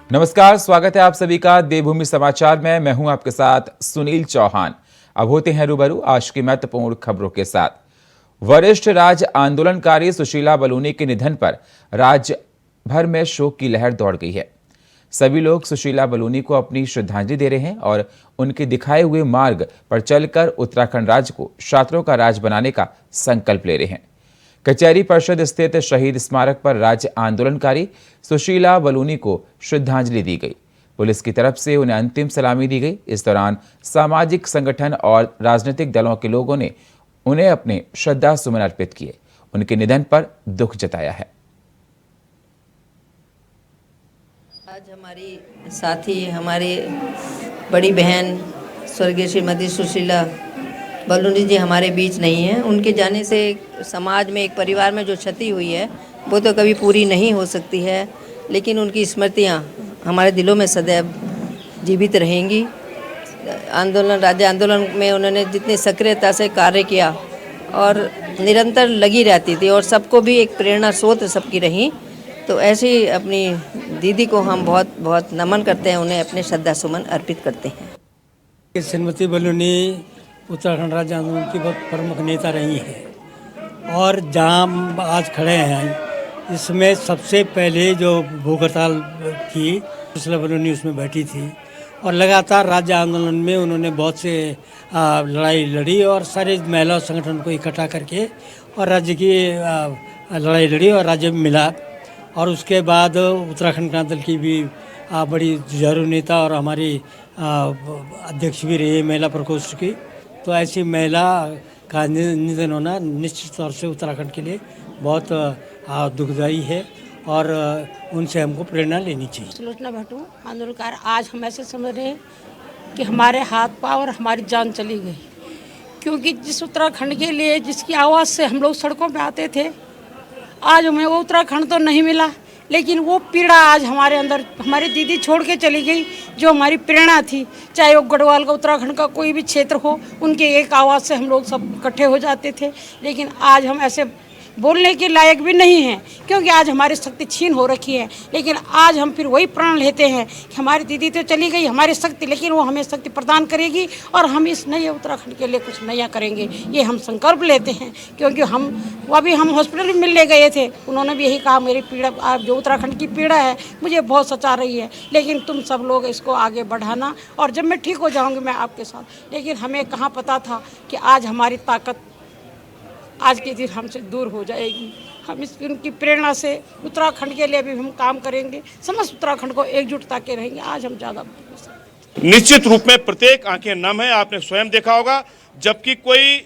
नमस्कार, स्वागत है आप सभी का देवभूमि समाचार में। मैं हूं आपके साथ सुनील चौहान। अब होते हैं रूबरू आज की महत्वपूर्ण खबरों के साथ। वरिष्ठ राज्य आंदोलनकारी सुशीला बलूनी के निधन पर राज्य भर में शोक की लहर दौड़ गई है। सभी लोग सुशीला बलूनी को अपनी श्रद्धांजलि दे रहे हैं और उनके दिखाए हुए मार्ग पर चलकर उत्तराखंड राज्य को छात्रों का राज बनाने का संकल्प ले रहे हैं। कचहरी परिषद स्थित शहीद स्मारक पर राज्य आंदोलनकारी सुशीला बलूनी को श्रद्धांजलि दी गई। पुलिस की तरफ से उन्हें अंतिम सलामी दी गई। इस दौरान सामाजिक संगठन और राजनीतिक दलों के लोगों ने उन्हें अपने श्रद्धा सुमन अर्पित किए। उनके निधन पर दुख जताया है। आज हमारी साथी, हमारी बड़ी बहन स्वर्गीय श्रीमती सुशीला बलूनी जी हमारे बीच नहीं हैं। उनके जाने से समाज में, एक परिवार में जो क्षति हुई है वो तो कभी पूरी नहीं हो सकती है, लेकिन उनकी स्मृतियाँ हमारे दिलों में सदैव जीवित रहेंगी। राज्य आंदोलन में उन्होंने जितनी सक्रियता से कार्य किया और निरंतर लगी रहती थी और सबको भी एक प्रेरणा स्रोत सबकी रही। तो ऐसी अपनी दीदी को हम बहुत बहुत नमन करते हैं, उन्हें अपने श्रद्धा सुमन अर्पित करते हैं। श्रीमती बलूनी उत्तराखंड राज्य आंदोलन की बहुत प्रमुख नेता रही हैं और जहां हम आज खड़े हैं इसमें सबसे पहले जो भूख हड़ताल की सुशीला बलूनी उसमें बैठी थी और लगातार राज्य आंदोलन में उन्होंने बहुत से लड़ाई लड़ी और सारे महिला संगठन को इकट्ठा करके और राज्य की लड़ाई लड़ी और राज्य में मिला। और उसके बाद उत्तराखंड क्रांति दल की भी बड़ी जुझारू नेता और हमारी अध्यक्ष भी रही महिला प्रकोष्ठ की। तो ऐसी महिला का निधन होना निश्चित तौर से उत्तराखंड के लिए बहुत दुखदायी है और उनसे हमको प्रेरणा लेनी चाहिए। सुलोचना भट्टू आंदोलनकार, आज हम ऐसे समझ रहे हैं कि हमारे हाथ पाँव और हमारी जान चली गई, क्योंकि जिस उत्तराखंड के लिए जिसकी आवाज़ से हम लोग सड़कों पे आते थे, आज हमें वो उत्तराखंड तो नहीं मिला, लेकिन वो पीड़ा आज हमारे अंदर, हमारी दीदी छोड़ के चली गई जो हमारी प्रेरणा थी। चाहे वो गढ़वाल का, उत्तराखंड का कोई भी क्षेत्र हो, उनके एक आवाज़ से हम लोग सब इकट्ठे हो जाते थे। लेकिन आज हम ऐसे बोलने के लायक भी नहीं हैं, क्योंकि आज हमारी शक्ति छीन हो रखी है। लेकिन आज हम फिर वही प्रण लेते हैं कि हमारी दीदी तो चली गई, हमारी शक्ति, लेकिन वो हमें शक्ति प्रदान करेगी और हम इस नए उत्तराखंड के लिए कुछ नया करेंगे। ये हम संकल्प लेते हैं, क्योंकि हम हॉस्पिटल में मिलने गए थे, उन्होंने भी यही कहा, मेरी पीड़ा, जो उत्तराखंड की पीड़ा है मुझे बहुत सता रही है, लेकिन तुम सब लोग इसको आगे बढ़ाना और जब मैं ठीक हो जाऊँगी मैं आपके साथ। लेकिन हमें कहाँ पता था कि आज हमारी ताकत आज के दिन हमसे दूर हो जाएगी। हम उनकी प्रेरणा से उत्तराखंड के लिए भी हम काम करेंगे, समस्त उत्तराखंड को एकजुटता के रहेंगे। आज हम ज़्यादा निश्चित रूप में प्रत्येक आंखें नम है, आपने स्वयं देखा होगा। जबकि कोई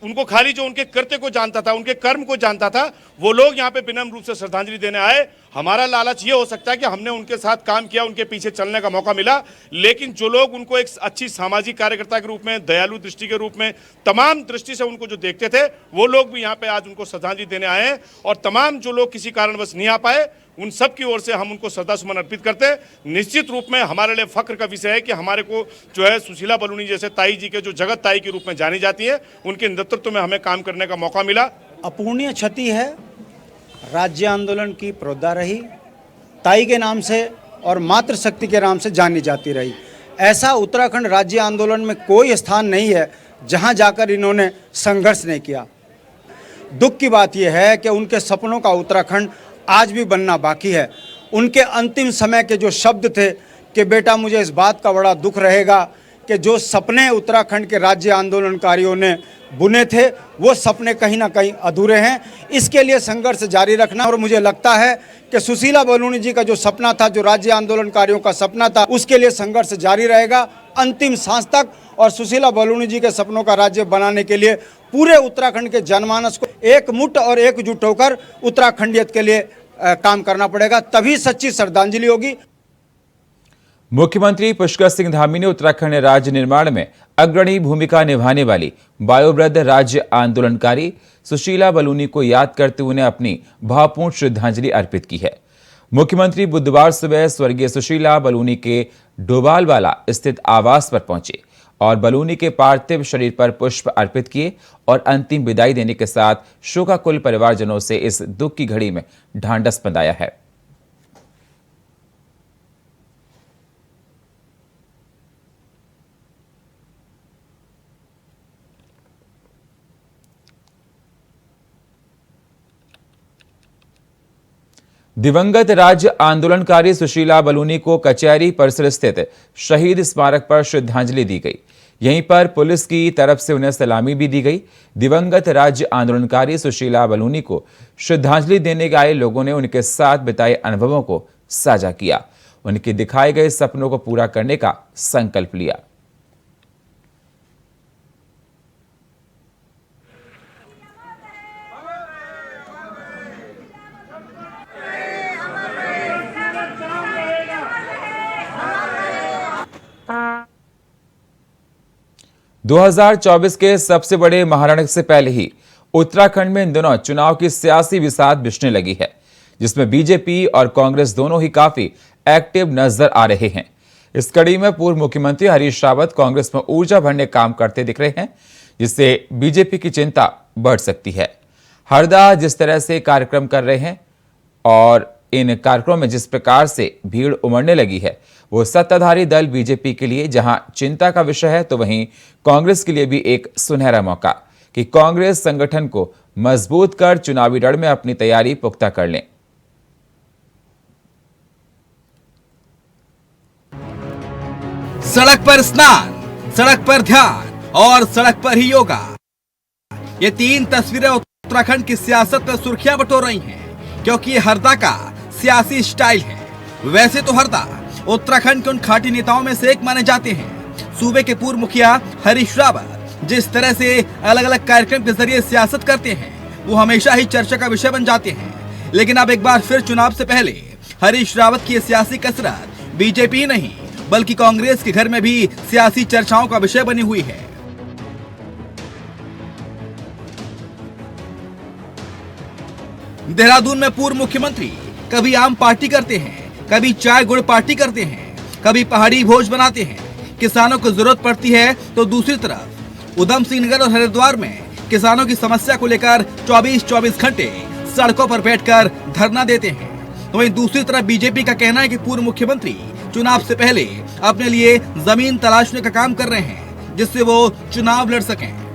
उनको खाली जो उनके कृत्य को जानता था, उनके कर्म को जानता था, वो लोग यहाँ पे विनम्र रूप से श्रद्धांजलि देने आए। हमारा लालच ये हो सकता है कि हमने उनके साथ काम किया, उनके पीछे चलने का मौका मिला, लेकिन जो लोग उनको एक अच्छी सामाजिक कार्यकर्ता के रूप में, दयालु दृष्टि के रूप में, तमाम दृष्टि से उनको जो देखते थे, वो लोग भी यहाँ पे आज उनको श्रद्धांजलि देने आए हैं। और तमाम जो लोग किसी कारणवश नहीं आ पाए, उन सब की ओर से हम उनको श्रद्धा सुमन अर्पित करते हैं। निश्चित रूप में हमारे लिए फख्र का विषय है कि हमारे को जो है सुशीला बलूनी जैसे ताई जी के, जो जगत ताई के रूप में जानी जाती है, उनके नेतृत्व में हमें काम करने का मौका मिला। अपूर्णीय क्षति है, राज्य आंदोलन की प्रोदा रही, ताई के नाम से और मातृशक्ति के नाम से जानी जाती रही। ऐसा उत्तराखंड राज्य आंदोलन में कोई स्थान नहीं है जहां जाकर इन्होंने संघर्ष नहीं किया। दुख की बात यह है कि उनके सपनों का उत्तराखंड आज भी बनना बाकी है। उनके अंतिम समय के जो शब्द थे कि बेटा मुझे इस बात का बड़ा दुख रहेगा कि जो सपने उत्तराखंड के राज्य आंदोलनकारियों ने बुने थे वो सपने कहीं ना कहीं अधूरे हैं। इसके लिए संघर्ष जारी रखना, और मुझे लगता है कि सुशीला बलूनी जी का जो सपना था, जो राज्य आंदोलनकारियों का सपना था, उसके लिए संघर्ष जारी रहेगा अंतिम सांस तक। और सुशीला बलूनी जी के सपनों का राज्य बनाने के लिए पूरे उत्तराखंड के जनमानस को एकमुठ और एकजुट होकर उत्तराखंडियत के लिए काम करना पड़ेगा, तभी सच्ची श्रद्धांजलि होगी। मुख्यमंत्री पुष्कर सिंह धामी ने उत्तराखंड राज्य निर्माण में अग्रणी भूमिका निभाने वाली वयोवृद्ध राज्य आंदोलनकारी सुशीला बलूनी को याद करते हुए उन्हें अपनी भावपूर्ण श्रद्धांजलि अर्पित की है। मुख्यमंत्री बुधवार सुबह स्वर्गीय सुशीला बलूनी के डोभालवाला स्थित आवास पर पहुंचे और बलूनी के पार्थिव शरीर पर पुष्प अर्पित किए और अंतिम विदाई देने के साथ शोकाकुल परिवारजनों से इस दुख की घड़ी में ढांढस बंधाया है। दिवंगत राज्य आंदोलनकारी सुशीला बलूनी को कचहरी परिसर स्थित शहीद स्मारक पर श्रद्धांजलि दी गई। यहीं पर पुलिस की तरफ से उन्हें सलामी भी दी गई। दिवंगत राज्य आंदोलनकारी सुशीला बलूनी को श्रद्धांजलि देने आए लोगों ने उनके साथ बिताए अनुभवों को साझा किया, उनके दिखाए गए सपनों को पूरा करने का संकल्प लिया। – 2024 के सबसे बड़े महारण से पहले ही उत्तराखंड में इन दिनों चुनाव की सियासी बिसात बिछने लगी है, जिसमें बीजेपी और कांग्रेस दोनों ही काफी एक्टिव नजर आ रहे हैं। इस कड़ी में पूर्व मुख्यमंत्री हरीश रावत कांग्रेस में ऊर्जा भरने काम करते दिख रहे हैं, जिससे बीजेपी की चिंता बढ़ सकती है। हरदा जिस तरह से कार्यक्रम कर रहे हैं और इन कार्यक्रमों में जिस प्रकार से भीड़ उमड़ने लगी है, वो सत्ताधारी दल बीजेपी के लिए जहां चिंता का विषय है, तो वहीं कांग्रेस के लिए भी एक सुनहरा मौका कि कांग्रेस संगठन को मजबूत कर चुनावी रण में अपनी तैयारी पुख्ता कर लें। सड़क पर स्नान, सड़क पर ध्यान और सड़क पर ही योगा, ये तीन तस्वीरें उत्तराखंड की सियासत में सुर्खियां बटोर रही हैं, क्योंकि ये हरदा का सियासी स्टाइल है। वैसे तो हरदा उत्तराखंड के उन खाटी नेताओं में से एक माने जाते हैं। सूबे के पूर्व मुखिया हरीश रावत जिस तरह से अलग अलग कार्यक्रम के जरिए सियासत करते हैं, वो हमेशा ही चर्चा का विषय बन जाते हैं। लेकिन अब एक बार फिर चुनाव से पहले हरीश रावत की सियासी कसरत बीजेपी नहीं बल्कि कांग्रेस के घर में भी सियासी चर्चाओं का विषय बनी हुई है। देहरादून में पूर्व मुख्यमंत्री कभी आम पार्टी करते हैं, कभी चाय गुड़ पार्टी करते हैं, कभी पहाड़ी भोज बनाते हैं। किसानों को जरूरत पड़ती है तो दूसरी तरफ उधम सिंह नगर और हरिद्वार में किसानों की समस्या को लेकर 24-24 घंटे सड़कों पर बैठकर धरना देते हैं। तो वहीं दूसरी तरफ बीजेपी का कहना है कि पूर्व मुख्यमंत्री चुनाव से पहले अपने लिए जमीन तलाशने का काम कर रहे हैं, जिससे वो चुनाव लड़ सकें।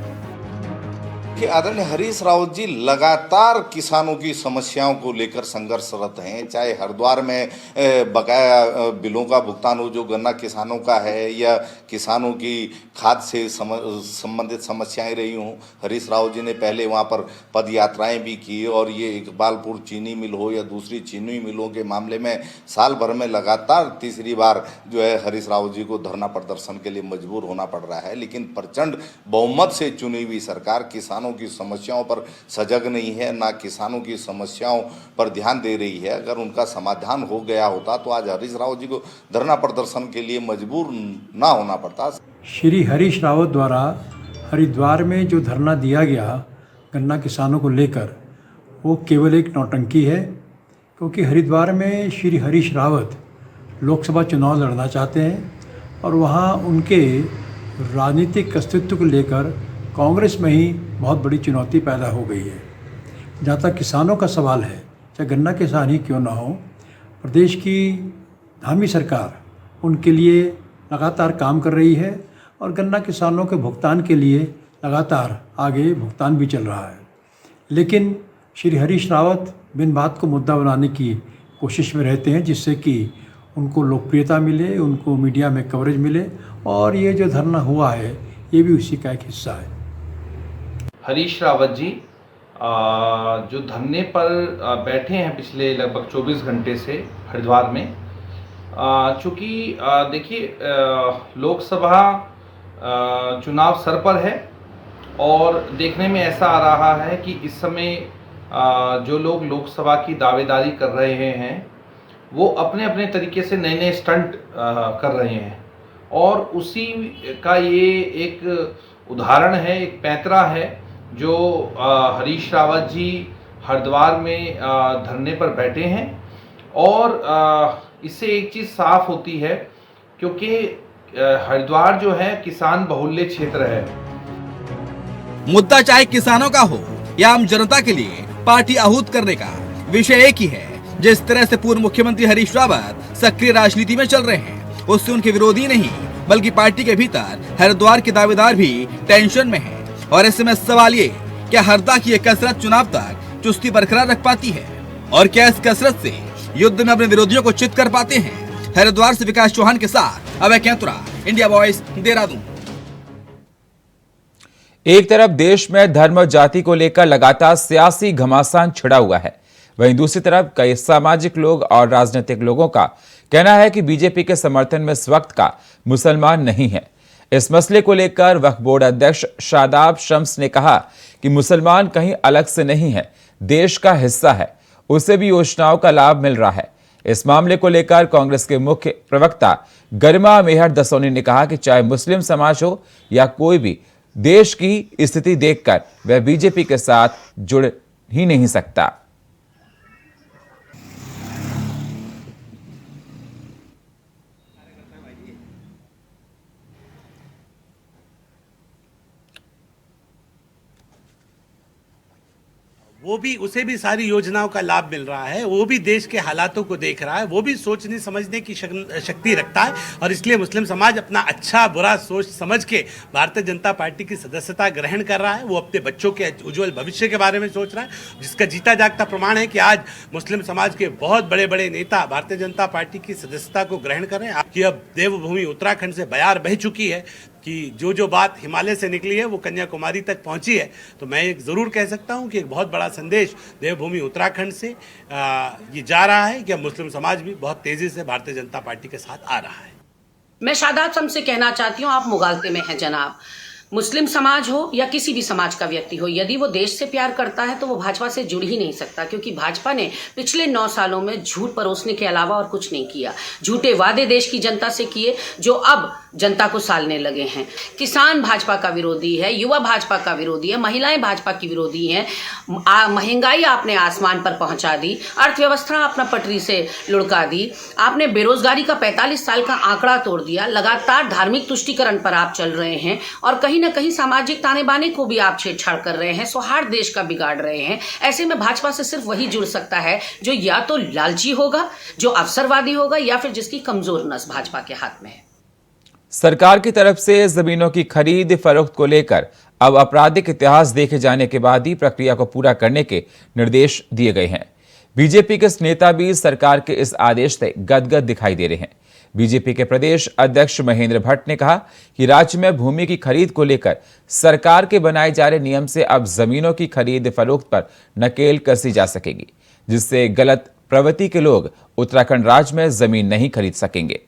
कि आदरणीय हरीश रावत जी लगातार किसानों की समस्याओं को लेकर संघर्षरत हैं, चाहे हरिद्वार में बकाया बिलों का भुगतान हो जो गन्ना किसानों का है, या किसानों की खाद से संबंधित समस्याएं रही हों। हरीश रावत जी ने पहले वहां पर पद यात्राएं भी की, और ये इकबालपुर चीनी मिल हो या दूसरी चीनी मिलों के मामले में साल भर में लगातार तीसरी बार जो है हरीश रावत जी को धरना प्रदर्शन के लिए मजबूर होना पड़ रहा है। लेकिन प्रचंड बहुमत से चुनी हुई सरकार किसानों की समस्याओं पर सजग नहीं है, ना किसानों की समस्याओं पर ध्यान दे रही है। अगर उनका समाधान हो गया होता तो आज हरीश रावत जी को धरना प्रदर्शन के लिए मजबूर ना होना पड़ता। श्री हरीश रावत द्वारा हरिद्वार में जो धरना दिया गया गन्ना किसानों को लेकर, वो केवल एक नौटंकी है, क्योंकि हरिद्वार में श्री हरीश रावत लोकसभा चुनाव लड़ना चाहते हैं और वहाँ उनके राजनीतिक अस्तित्व को लेकर कांग्रेस में ही बहुत बड़ी चुनौती पैदा हो गई है। जहाँ तक किसानों का सवाल है, चाहे गन्ना किसान ही क्यों ना हो, प्रदेश की धामी सरकार उनके लिए लगातार काम कर रही है और गन्ना किसानों के भुगतान के लिए लगातार आगे भुगतान भी चल रहा है। लेकिन श्री हरीश रावत बिन बात को मुद्दा बनाने की कोशिश में रहते हैं, जिससे कि उनको लोकप्रियता मिले, उनको मीडिया में कवरेज मिले, और ये जो धरना हुआ है ये भी उसी का एक हिस्सा है। हरीश रावत जी जो धरने पर बैठे हैं पिछले लगभग 24 घंटे से हरिद्वार में, चूँकि देखिए लोकसभा चुनाव सर पर है और देखने में ऐसा आ रहा है कि इस समय जो लोग लोकसभा की दावेदारी कर रहे हैं वो अपने अपने तरीके से नए नए स्टंट कर रहे हैं, और उसी का ये एक उदाहरण है, एक पैंतरा है जो हरीश रावत जी हरिद्वार में धरने पर बैठे हैं। और इससे एक चीज़ साफ होती है, क्योंकि हरिद्वार जो है किसान बहुल्य क्षेत्र है। मुद्दा चाहे किसानों का हो या आम जनता के लिए पार्टी आहूत करने का, विषय एक ही है। जिस तरह से पूर्व मुख्यमंत्री हरीश रावत सक्रिय राजनीति में चल रहे हैं, उससे उनके विरोधी नहीं बल्कि पार्टी के भीतर हरिद्वार के दावेदार भी टेंशन में हैं। और ऐसे में सवाल ये, क्या हरदा की ये कसरत चुनाव तक चुस्ती बरकरार रख पाती है, और क्या इस कसरत से युद्ध में अपने विरोधियों को चित कर पाते हैं। हरिद्वार से विकास चौहान के साथ अभय कैंतुरा, इंडिया वॉइस, देहरादून। एक तरफ देश में धर्म और जाति को लेकर लगातार सियासी घमासान छिड़ा हुआ है, वहीं दूसरी तरफ कई सामाजिक लोग और राजनीतिक लोगों का कहना है कि बीजेपी के समर्थन में इस वक्त का मुसलमान नहीं है। इस मसले को लेकर वक्फ बोर्ड अध्यक्ष शादाब शम्स ने कहा कि मुसलमान कहीं अलग से नहीं है, देश का हिस्सा है, उसे भी योजनाओं का लाभ मिल रहा है। इस मामले को लेकर कांग्रेस के मुख्य प्रवक्ता गरिमा मेहर दसौनी ने कहा कि चाहे मुस्लिम समाज हो या कोई भी, देश की स्थिति देखकर वह बीजेपी के साथ जुड़ ही नहीं सकता। वो भी, उसे भी सारी योजनाओं का लाभ मिल रहा है, वो भी देश के हालातों को देख रहा है, वो भी सोचने समझने की शक्ति रखता है और इसलिए मुस्लिम समाज अपना अच्छा बुरा सोच समझ के भारतीय जनता पार्टी की सदस्यता ग्रहण कर रहा है। वो अपने बच्चों के उज्जवल भविष्य के बारे में सोच रहा है, जिसका जीता जागता प्रमाण है कि आज मुस्लिम समाज के बहुत बड़े बड़े नेता भारतीय जनता पार्टी की सदस्यता को ग्रहण कर रहे हैं। कि अब देवभूमि उत्तराखंड से बयार बह चुकी है कि जो बात हिमालय से निकली है वो कन्याकुमारी तक पहुंची है। तो मैं एक ज़रूर कह सकता हूं कि एक बहुत बड़ा संदेश देवभूमि उत्तराखंड से ये जा रहा है कि अब मुस्लिम समाज भी बहुत तेज़ी से भारतीय जनता पार्टी के साथ आ रहा है। मैं शादाब शम्स से कहना चाहती हूँ, आप मुगालते में हैं जनाब। मुस्लिम समाज हो या किसी भी समाज का व्यक्ति हो, यदि वो देश से प्यार करता है तो वो भाजपा से जुड़ ही नहीं सकता, क्योंकि भाजपा ने पिछले 9 सालों में झूठ परोसने के अलावा और कुछ नहीं किया। झूठे वादे देश की जनता से किए जो अब जनता को सालने लगे हैं। किसान भाजपा का विरोधी है, युवा भाजपा का विरोधी है, महिलाएं भाजपा की विरोधी हैं। महंगाई आपने आसमान पर पहुंचा दी, अर्थव्यवस्था अपना पटरी से लुढ़का दी, आपने बेरोजगारी का 45 साल का आंकड़ा तोड़ दिया, लगातार धार्मिक तुष्टीकरण पर आप चल रहे हैं और कहीं न कहीं सामाजिक ताने बाने को भी आप छेड़छाड़ कर रहे हैं, सौहार्द देश का बिगाड़ रहे हैं। ऐसे में भाजपा से सिर्फ वही जुड़ सकता है जो या तो लालची होगा, जो अवसरवादी होगा, या फिर जिसकी कमजोर नस भाजपा के हाथ में है। सरकार की तरफ से जमीनों की खरीद फरोख्त को लेकर अब आपराधिक इतिहास देखे जाने के बाद ही प्रक्रिया को पूरा करने के निर्देश दिए गए हैं। बीजेपी के नेता भी सरकार के इस आदेश से गदगद दिखाई दे रहे हैं। बीजेपी के प्रदेश अध्यक्ष महेंद्र भट्ट ने कहा कि राज्य में भूमि की खरीद को लेकर सरकार के बनाए जा रहे नियम से अब जमीनों की खरीद फरोख्त पर नकेल कसी जा सकेगी, जिससे गलत प्रवृत्ति के लोग उत्तराखंड राज्य में जमीन नहीं खरीद सकेंगे।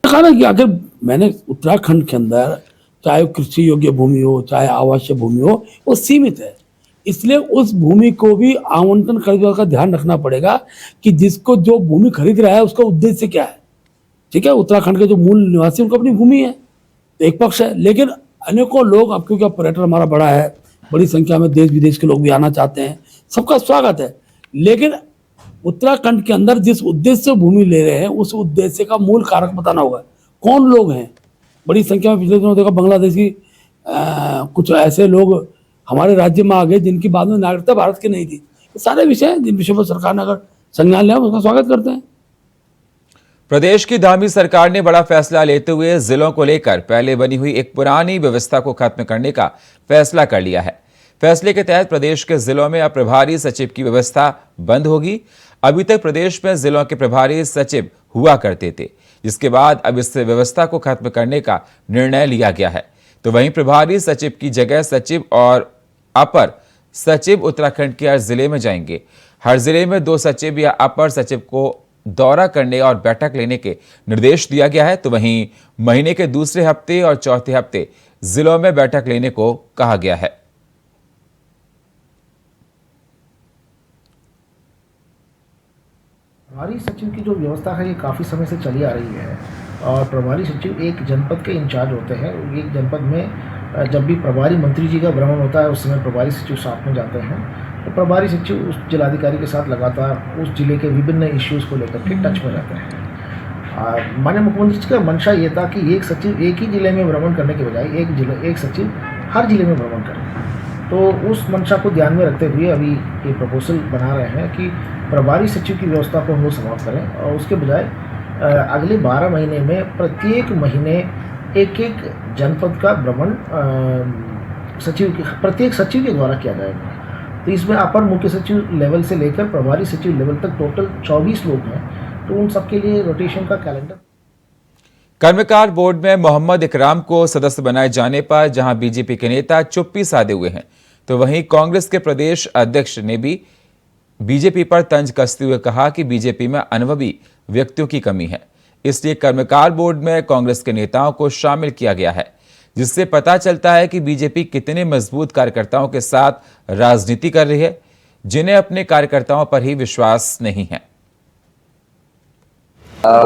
कहा कि अगर मैंने उत्तराखंड के अंदर चाहे कृषि योग्य भूमि हो चाहे आवासीय भूमि हो, वो सीमित है, इसलिए उस भूमि को भी आवंटन खरीदने का ध्यान रखना पड़ेगा कि जिसको जो भूमि खरीद रहा है उसका उद्देश्य क्या है। ठीक है, उत्तराखंड के जो मूल निवासी उनको अपनी भूमि है, एक पक्ष है, लेकिन अनेकों लोग, अब क्योंकि पर्यटन हमारा बड़ा है, बड़ी संख्या में देश विदेश के लोग भी आना चाहते हैं, सबका स्वागत है, लेकिन उत्तराखंड के अंदर जिस उद्देश्य से भूमि ले रहे हैं उस उद्देश्य का मूल कारक बताना होगा। कौन लोग हैं? बड़ी संख्या में पिछले दिनों देखा बांग्लादेश की कुछ ऐसे लोग हमारे राज्य में आ गए जिनकी बाद में नागरिकता भारत की नहीं थी। ये सारे विषय जिन विषयों पर सरकार ने अगर संज्ञान लिया उसका स्वागत करते हैं। प्रदेश की धामी सरकार ने बड़ा फैसला लेते हुए जिलों को लेकर पहले बनी हुई एक पुरानी व्यवस्था को खत्म करने का फैसला कर लिया है। फैसले के तहत प्रदेश के जिलों में अब प्रभारी सचिव की व्यवस्था बंद होगी। अभी तक प्रदेश में जिलों के प्रभारी सचिव हुआ करते थे, जिसके बाद अब इस व्यवस्था को खत्म करने का निर्णय लिया गया है। तो वहीं प्रभारी सचिव की जगह सचिव और अपर सचिव उत्तराखंड के हर जिले में जाएंगे। हर जिले में 2 सचिव या अपर सचिव को दौरा करने और बैठक लेने के निर्देश दिया गया है। तो वहीं महीने के दूसरे हफ्ते और चौथे हफ्ते जिलों में बैठक लेने को कहा गया है। प्रभारी सचिव की जो व्यवस्था है ये काफ़ी समय से चली आ रही है और प्रभारी सचिव एक जनपद के इंचार्ज होते हैं। एक जनपद में जब भी प्रभारी मंत्री जी का भ्रमण होता है उस समय प्रभारी सचिव साथ में जाते हैं। तो प्रभारी सचिव उस जिलाधिकारी के साथ लगातार उस जिले के विभिन्न इश्यूज़ को लेकर के टच में रहते हैं। माननीय मुख्यमंत्री जी का मंशा ये था कि एक सचिव एक ही जिले में भ्रमण करने के बजाय एक सचिव हर जिले में भ्रमण करें। तो उस मंशा को ध्यान में रखते हुए अभी ये प्रपोजल बना रहे हैं कि प्रभारी सचिव की व्यवस्था को हम लोग समाप्त करें और उसके बजाय अगले 12 महीने में प्रत्येक महीने एक जनपद का भ्रमण प्रत्येक सचिव के द्वारा किया जाएगा। तो इसमें अपर मुख्य सचिव लेवल से लेकर प्रभारी सचिव लेवल तक टोटल 24 लोग हैं, तो उन सबके लिए रोटेशन का कैलेंडर। कर्मकार बोर्ड में मोहम्मद इकराम को सदस्य बनाए जाने पर जहां बीजेपी के नेता चुप्पी साधे हुए हैं, तो वहीं कांग्रेस के प्रदेश अध्यक्ष ने भी बीजेपी पर तंज कसते हुए कहा कि बीजेपी में अनुभवी व्यक्तियों की कमी है, इसलिए कर्मकार बोर्ड में कांग्रेस के नेताओं को शामिल किया गया है, जिससे पता चलता है कि बीजेपी कितने मजबूत कार्यकर्ताओं के साथ राजनीति कर रही है, जिन्हें अपने कार्यकर्ताओं पर ही विश्वास नहीं है।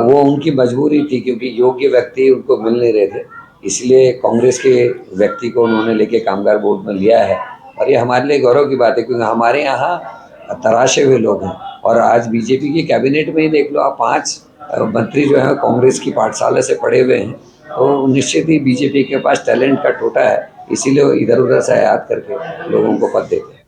वो उनकी मजबूरी थी, क्योंकि योग्य व्यक्ति उनको मिल नहीं रहे थे, इसलिए कांग्रेस के व्यक्ति को उन्होंने लेके कामगार बोर्ड में लिया है। और ये हमारे लिए गौरव की बात है, क्योंकि हमारे यहाँ तराशे हुए लोग हैं। और आज बीजेपी की कैबिनेट में ही देख लो आप, 5 मंत्री जो हैं कांग्रेस की पाठशाला से पढ़े हुए हैं, तो निश्चित ही बीजेपी के पास टैलेंट का टोटा है, इसीलिए वो इधर उधर से आयात करके लोगों को पद देते हैं।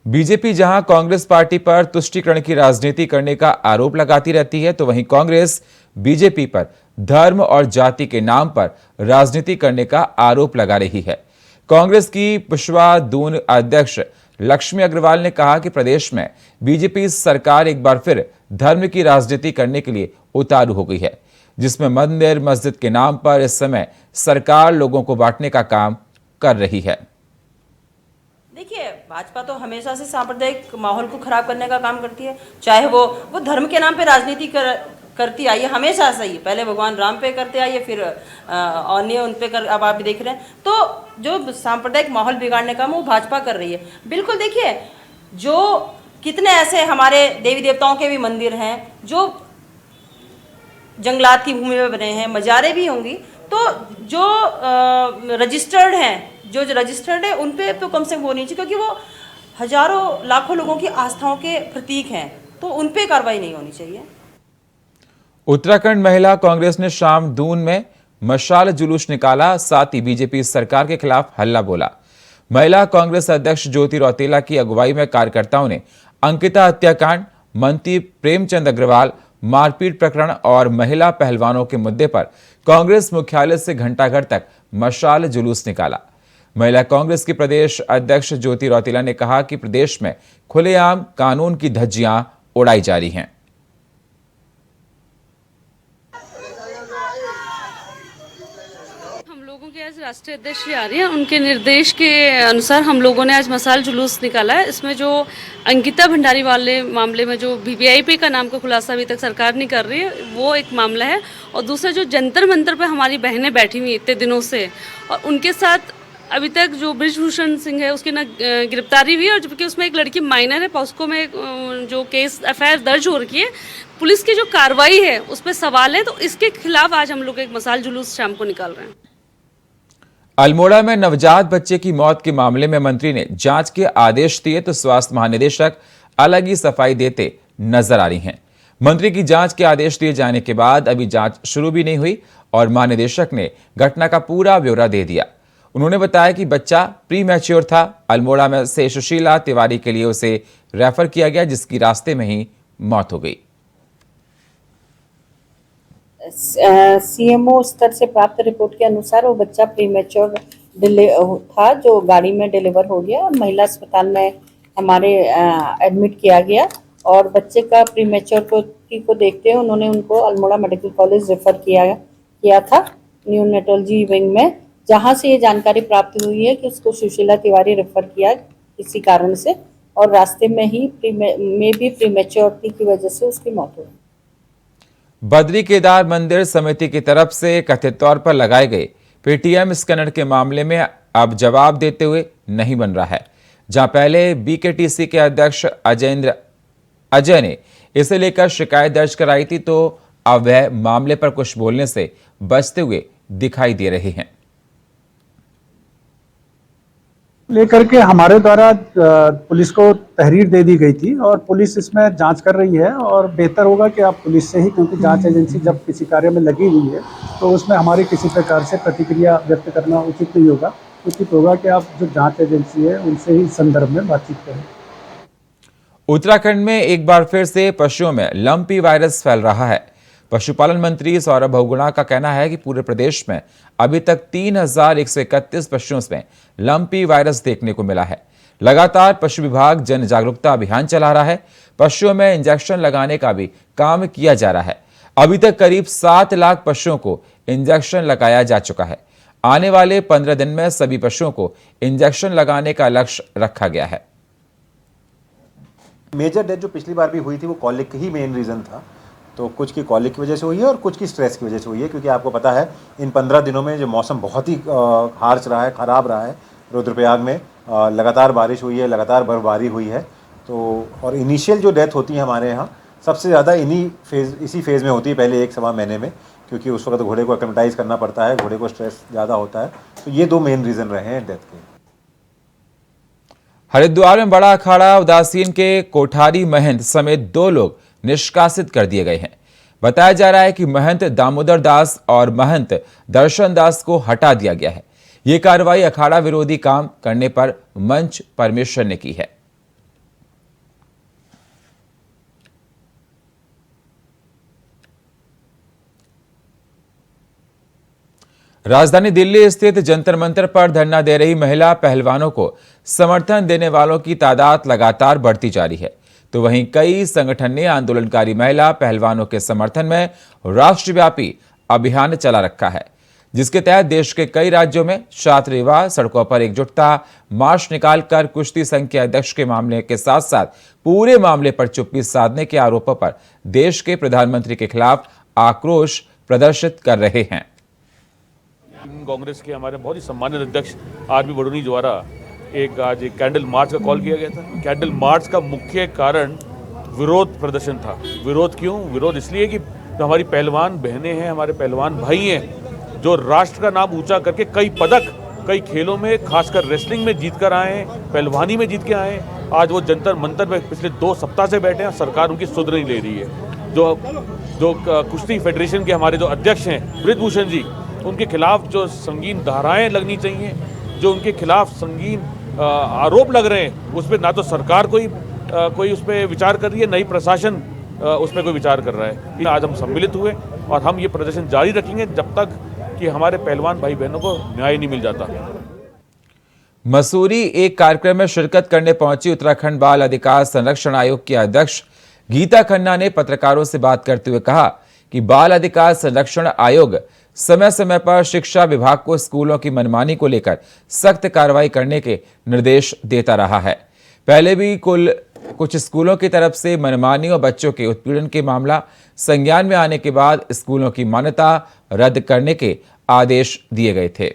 बीजेपी जहां कांग्रेस पार्टी पर तुष्टीकरण की राजनीति करने का आरोप लगाती रहती है, तो वहीं कांग्रेस बीजेपी पर धर्म और जाति के नाम पर राजनीति करने का आरोप लगा रही है। कांग्रेस की पुष्पा दून अध्यक्ष लक्ष्मी अग्रवाल ने कहा कि प्रदेश में बीजेपी सरकार एक बार फिर धर्म की राजनीति करने के लिए उतारू हो गई है, जिसमें मंदिर मस्जिद के नाम पर इस समय सरकार लोगों को बांटने का काम कर रही है। देखिए, भाजपा तो हमेशा से सांप्रदायिक माहौल को खराब करने का काम करती है, चाहे वो धर्म के नाम पे राजनीति करती आई है, हमेशा से ही। पहले भगवान राम पे करते आई है, फिर अन्य उन पे कर, अब आप देख रहे हैं। तो जो सांप्रदायिक माहौल बिगाड़ने का वो भाजपा कर रही है। बिल्कुल देखिए, जो कितने ऐसे हमारे देवी देवताओं के भी मंदिर हैं जो जंगलात की भूमि में बने हैं, मजारें भी होंगी, तो जो रजिस्टर्ड हैं, जो रजिस्टर्ड है उन पे तो कम से कम होनी चाहिए, क्योंकि वो हजारों लाखों लोगों की आस्थाओं के प्रतीक हैं, तो उन पे कार्रवाई नहीं होनी चाहिए। उत्तराखंड महिला कांग्रेस ने शाम दून में मशाल जुलूस निकाला, साथ ही बीजेपी सरकार के खिलाफ हल्ला बोला। महिला कांग्रेस अध्यक्ष ज्योति रौतेला की अगुवाई में कार्यकर्ताओं ने अंकिता हत्याकांड, मंत्री प्रेमचंद अग्रवाल मारपीट प्रकरण और महिला पहलवानों के मुद्दे पर कांग्रेस मुख्यालय से घंटाघर तक मशाल जुलूस निकाला। महिला कांग्रेस की प्रदेश अध्यक्ष ज्योति रौतेला ने कहा कि प्रदेश में खुलेआम कानून की धज्जियां उड़ाई जा रही हैं। आज राष्ट्रीय अध्यक्ष आ रही हैं, उनके निर्देश के अनुसार हम लोगों ने आज मशाल जुलूस निकाला है। इसमें जो अंकिता भंडारी वाले मामले में जो वीवीआईपी का नाम का खुलासा अभी तक सरकार नहीं कर रही है, वो एक मामला है। और दूसरा जो जंतर मंतर पे हमारी बहनें बैठी हुई इतने दिनों से, और उनके साथ अभी तक जो बृजभूषण सिंह है उसकी ना गिरफ्तारी हुई है, और जबकि उसमें एक लड़की माइनर है, पॉस्को में जो केस एफआईआर दर्ज हो रखी है, पुलिस की जो कार्रवाई है उस पर सवाल है। तो इसके खिलाफ आज हम लोग एक मशाल जुलूस शाम को निकाल रहे हैं। अल्मोड़ा में नवजात बच्चे की मौत के मामले में मंत्री ने जांच के आदेश दिए, तो स्वास्थ्य महानिदेशक अलग ही सफाई देते नजर आ रही हैं। मंत्री की जांच के आदेश दिए जाने के बाद अभी जांच शुरू भी नहीं हुई और महानिदेशक ने घटना का पूरा ब्यौरा दे दिया। उन्होंने बताया कि बच्चा प्री मैच्योर था। अल्मोड़ा में से सुशीला तिवारी के लिए उसे रेफर किया गया, जिसकी रास्ते में ही मौत हो गई। सीएमओ स्तर से प्राप्त रिपोर्ट के अनुसार वो बच्चा प्रीमेच्योर था, जो गाड़ी में डिलीवर हो गया और महिला अस्पताल में हमारे एडमिट किया गया। और बच्चे का प्रीमेच्योरिटी को देखते हुए उन्होंने उनको अल्मोड़ा मेडिकल कॉलेज रेफर किया था न्यूनेटोलॉजी विंग में, जहां से ये जानकारी प्राप्त हुई है कि उसको सुशीला तिवारी रेफर किया किसी कारण से, और रास्ते में ही प्रीमेच्योरिटी की वजह से उसकी मौत हुई। बद्री केदार मंदिर समिति की तरफ से कथित तौर पर लगाए गए पेटीएम स्कैनर के मामले में अब जवाब देते हुए नहीं बन रहा है। जहां पहले बीकेटीसी के अध्यक्ष अजय ने इसे लेकर शिकायत दर्ज कराई थी, तो अब वह मामले पर कुछ बोलने से बचते हुए दिखाई दे रहे हैं। लेकर के हमारे द्वारा पुलिस को तहरीर दे दी गई थी और पुलिस इसमें जांच कर रही है, और बेहतर होगा कि आप पुलिस से ही, क्योंकि जांच एजेंसी जब किसी कार्य में लगी हुई है तो उसमें हमारी किसी प्रकार से प्रतिक्रिया व्यक्त करना उचित नहीं होगा। उचित होगा कि आप जो जांच एजेंसी है उनसे ही संदर्भ में बातचीत करें। उत्तराखंड में एक बार फिर से पशुओं में लंपी वायरस फैल रहा है। पशुपालन मंत्री सौरभ बहुगुणा का कहना है कि पूरे प्रदेश में अभी तक 3131 पशुओं में लंपी वायरस देखने को मिला है। लगातार पशु विभाग जन जागरूकता अभियान चला रहा है। पशुओं में इंजेक्शन लगाने का भी काम किया जा रहा है। अभी तक करीब 7 लाख पशुओं को इंजेक्शन लगाया जा चुका है। आने वाले 15 दिन में सभी पशुओं को इंजेक्शन लगाने का लक्ष्य रखा गया है। मेजर डेथ जो पिछली बार भी हुई थी वो कॉलिक ही मेन रीज़न था। तो कुछ की कॉलिक की वजह से हुई है और कुछ की स्ट्रेस की वजह से हुई है, क्योंकि आपको पता है इन 15 दिनों में जो मौसम बहुत ही हार्श रहा है, ख़राब रहा है। रुद्रप्रयाग में लगातार बारिश हुई है, लगातार बर्फबारी हुई है। तो और इनिशियल जो डेथ होती है हमारे यहाँ सबसे ज़्यादा इसी फेज़ में होती है, पहले 1-1.25 महीने में, क्योंकि उस वक्त घोड़े को एक्लेमेटाइज करना पड़ता है, घोड़े को स्ट्रेस ज़्यादा होता है। तो ये 2 मेन रीज़न रहे हैं डेथ के। हरिद्वार में बड़ा अखाड़ा उदासीन के कोठारी महंत समेत 2 लोग निष्कासित कर दिए गए हैं। बताया जा रहा है कि महंत दामोदर दास और महंत दर्शन दास को हटा दिया गया है। ये कार्रवाई अखाड़ा विरोधी काम करने पर मंच परमेश्वर ने की है। राजधानी दिल्ली स्थित जंतर मंतर पर धरना दे रही महिला पहलवानों को समर्थन देने वालों की तादाद लगातार बढ़ती जा रही है, तो वहीं कई संगठन ने आंदोलनकारी महिला पहलवानों के समर्थन में राष्ट्रव्यापी अभियान चला रखा है, जिसके तहत देश के कई राज्यों में छात्र युवा सड़कों पर एकजुटता मार्च निकालकर कुश्ती संघ के अध्यक्ष के मामले के साथ साथ पूरे मामले पर चुप्पी साधने के आरोपों पर देश के प्रधानमंत्री के खिलाफ आक्रोश प्रदर्शित कर रहे हैं। कांग्रेस के हमारे बहुत ही सम्मानित अध्यक्ष आर.बी. बडोनी द्वारा आज एक कैंडल मार्च का कॉल किया गया था। कैंडल मार्च का मुख्य कारण विरोध प्रदर्शन था। विरोध क्यों? विरोध इसलिए कि जो हमारी पहलवान बहनें हैं, हमारे पहलवान भाई हैं, जो राष्ट्र का नाम ऊंचा करके कई पदक कई खेलों में खासकर रेसलिंग में जीत कर आए हैं, पहलवानी में जीत के आए हैं, आज वो जंतर मंतर में पिछले 2 सप्ताह से बैठे हैं। सरकार उनकी सुध नहीं ले रही है। जो कुश्ती फेडरेशन के हमारे जो अध्यक्ष हैं बृजभूषण जी, उनके खिलाफ जो संगीन धाराएं लगनी चाहिए, जो उनके खिलाफ संगीन आरोप लग रहे हैं, उस पर ना तो सरकार कोई उस पर विचार कर रही है, न ही प्रशासन उस पर कोई विचार कर रहा है। आज हम सम्मिलित हुए और हम ये प्रदर्शन जारी रखेंगे जब तक कि हमारे पहलवान भाई बहनों को न्याय नहीं मिल जाता। मसूरी एक कार्यक्रम में शिरकत करने पहुंची उत्तराखंड बाल अधिकार संरक्षण आयोग की अध्यक्ष गीता खन्ना ने पत्रकारों से बात करते हुए कहा कि बाल अधिकार संरक्षण आयोग समय समय पर शिक्षा विभाग को स्कूलों की मनमानी को लेकर सख्त कार्रवाई करने के निर्देश देता रहा है। पहले भी कुछ स्कूलों की तरफ से मनमानी और बच्चों के उत्पीड़न के मामला संज्ञान में आने के बाद स्कूलों की मान्यता रद्द करने के आदेश दिए गए थे।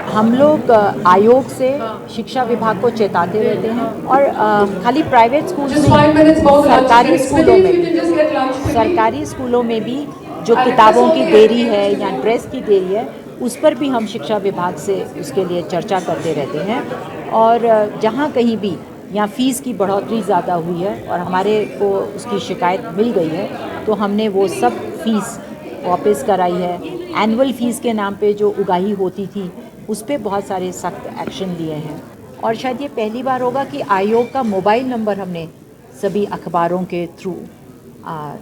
हम लोग आयोग से शिक्षा विभाग को चेताते रहते हैं और खाली प्राइवेट स्कूल में सरकारी स्कूलों में भी जो किताबों की देरी है या ड्रेस की देरी है, उस पर भी हम शिक्षा विभाग से उसके लिए चर्चा करते रहते हैं। और जहाँ कहीं भी या फीस की बढ़ोतरी ज़्यादा हुई है और हमारे को उसकी शिकायत मिल गई है, तो हमने वो सब फीस वापस कराई है। एनुअल फीस के नाम पे जो उगाही होती थी, उस पर बहुत सारे सख्त एक्शन लिए हैं। और शायद ये पहली बार होगा कि आयोग का मोबाइल नंबर हमने सभी अखबारों के थ्रू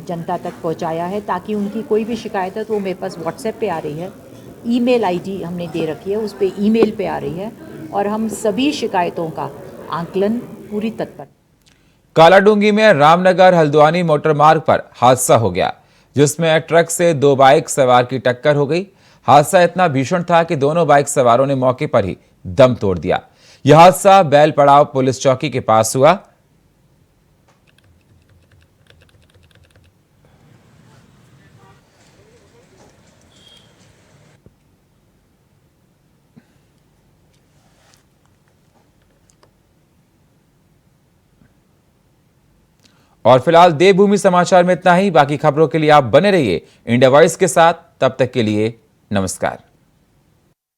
जनता तक पहुंचाया है, ताकि उनकी कोई भी शिकायत है तो वो मेरे पास व्हाट्सएप पे आ रही है, ईमेल आईडी हमने दे रखी है, उस पर ईमेल पे आ रही है और हम सभी शिकायतों का आंकलन पूरी तत्पर। कालाडूंगी में रामनगर हल्द्वानी मोटर मार्ग पर हादसा हो गया, जिसमें ट्रक से 2 बाइक सवार की टक्कर हो गई। हादसा इतना भीषण था कि दोनों बाइक सवारों ने मौके पर ही दम तोड़ दिया। यह हादसा बैल पड़ाव पुलिस चौकी के पास हुआ। और फिलहाल देवभूमि समाचार में इतना ही। बाकी खबरों के लिए आप बने रहिए इंडिया वॉइस के साथ। तब तक के लिए नमस्कार।